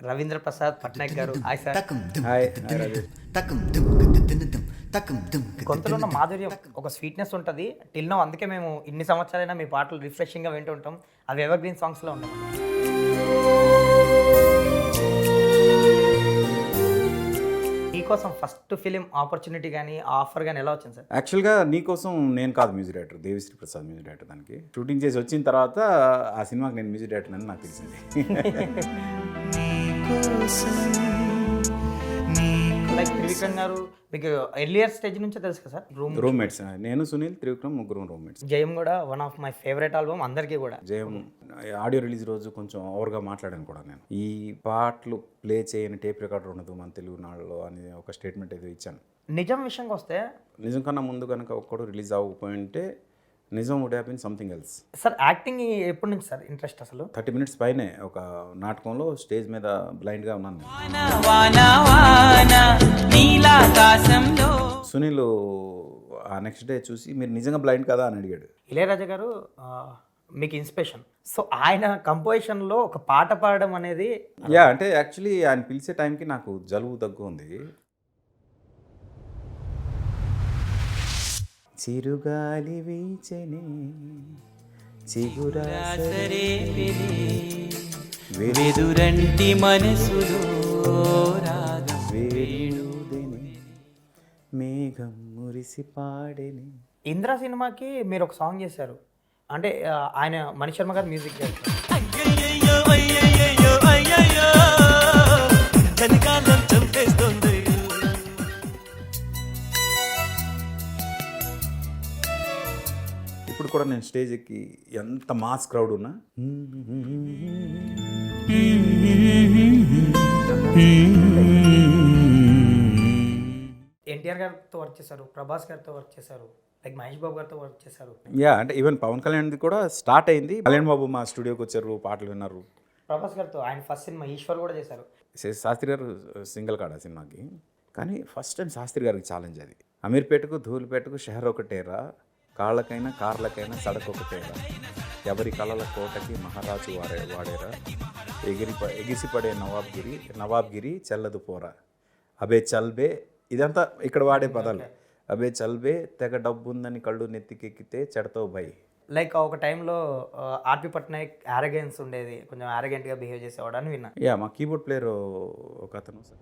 రవీంద్ర ప్రసాద్ పట్నాయక్ గారు. Hi sir. Hi hi Rajesh. గొంతులో ఉన్న మాధుర్యం, ఒక స్వీట్‌నెస్ ఉంటది. టిల్ నౌ అందుకే మేము ఇన్ని సంవత్సరాలైనా మీ పాటలు రిఫ్రెషింగ్‌గా వింటూ ఉంటాం. అవి ఎవర్ గ్రీన్ సాంగ్స్‌లో ఉండవు. మీకోసం ఫస్ట్ ఫిలిం ఆపర్చునిటీ గాని, ఆఫర్ గాని ఎలా వచ్చింది సార్? యాక్చువల్గా నీకోసం నేను కాదు music director, Devi Sri Prasad music director. దానికి షూటింగ్ చేసి వచ్చిన తర్వాత ఆ సినిమాకి నేను మ్యూజిక్ డైరెక్టర్ అని నాకు తెలిసింది. లైక్ త్రివిక్రమ్ గారు మీకు ఎర్లియర్ స్టేజ్ నుంచే తెలుసు కదా సార్? రూమ్మేట్స్ నేను, సునీల్, త్రివిక్రమ్ ముగ్గురు రూమ్మేట్స్. జయం కూడా one of my favourite album అందరికీ కూడా. జయం ఆడియో రిలీజ్ రోజు కొంచెం ఓవర్గా మాట్లాడాను కూడా నేను. ఈ పాటలు ప్లే చేయని టేప్ రికార్డర్ ఉండదు మన తెలుగు నాడులో అని ఒక స్టేట్మెంట్ ఏదో ఇచ్చాను. నిజం విషయంకి వస్తే నిజం కన్నా ముందు కనుక ఒక్కడు రిలీజ్ అవ్వకపోయింటే నిజం would happen something else. Sir acting ఎప్పటి నుంచి సార్ ఇంట్రెస్ట్ అసలు? 30 minutes పైనే ఒక నాటకంలో స్టేజ్ మీద బ్లైండ్గా ఉన్నాను నేను. సునీల్ ఆ నెక్స్ట్ డే చూసి మీరు నిజంగా బ్లైండ్ కదా అని అడిగాడు. ఇళయరాజా గారు మీకు ఇన్స్పిరేషన్. సో ఆయన కంపోజిషన్లో ఒక పాట పాడడం అనేది అంటే యాక్చువల్లీ ఆయన పిలిచే టైంకి నాకు జలుబు దగ్గు ఉంది. చిరుగాలి వీచెనే వెదురంటి మనసులో మేఘం మురిసి పాడేని. ఇంద్ర సినిమాకి మీరు ఒక సాంగ్ చేశారు, అంటే ఆయన మణి శర్మ గారు మ్యూజిక్ చేస్తారు. ఇప్పుడు కూడా నేను స్టేజ్ ఎక్కి ఎంత మాస్ క్రౌడ్ ఉన్నా ఎన్టీఆర్ గారితో వర్క్ చేశారు, ప్రభాస్ గారితో వర్క్ చేశారు, లైక్ మహేష్ బాబు గారితో వర్క్ చేశారు. అంటే ఈవెన్ పవన్ కళ్యాణ్ది కూడా స్టార్ట్ అయింది. కళ్యాణ్ బాబు మా స్టూడియోకి వచ్చారు, పాటలు విన్నారు. ప్రభాస్ గారితో ఆయన ఫస్ట్ సినిమా ఈశ్వర్ కూడా చేశారు. శాస్త్రి గారు సింగిల్ కాడ సినిమాకి. కానీ ఫస్ట్ టైం శాస్త్రి గారికి ఛాలెంజ్ అది. అమీర్పేటకు ధూళిపేటకు షహర్ ఒకటేరా, కాళ్ళకైనా కార్లకైనా సడక్ ఒకటేరా, ఎవరి కళల కోటకి మహారాజు వాడేరా, ఎగిసిపడే నవాబ్గిరి చెల్లదు పోరా, అబే చల్బే. ఇదంతా ఇక్కడ వాడే పదాలు. అబే చల్బే, తెగ డబ్బు ఉందని కళ్ళు నెత్తికెక్కితే చెడతో భై. లైక్ ఒక టైంలో ఆర్పి పట్నాయక్ యారగెన్స్ ఉండేది, కొంచెం యారగెంట్గా బిహేవ్ చేసేవాడు అని విన్నా. మా కీబోర్డ్ ప్లేయర్ ఒక అతను సార్.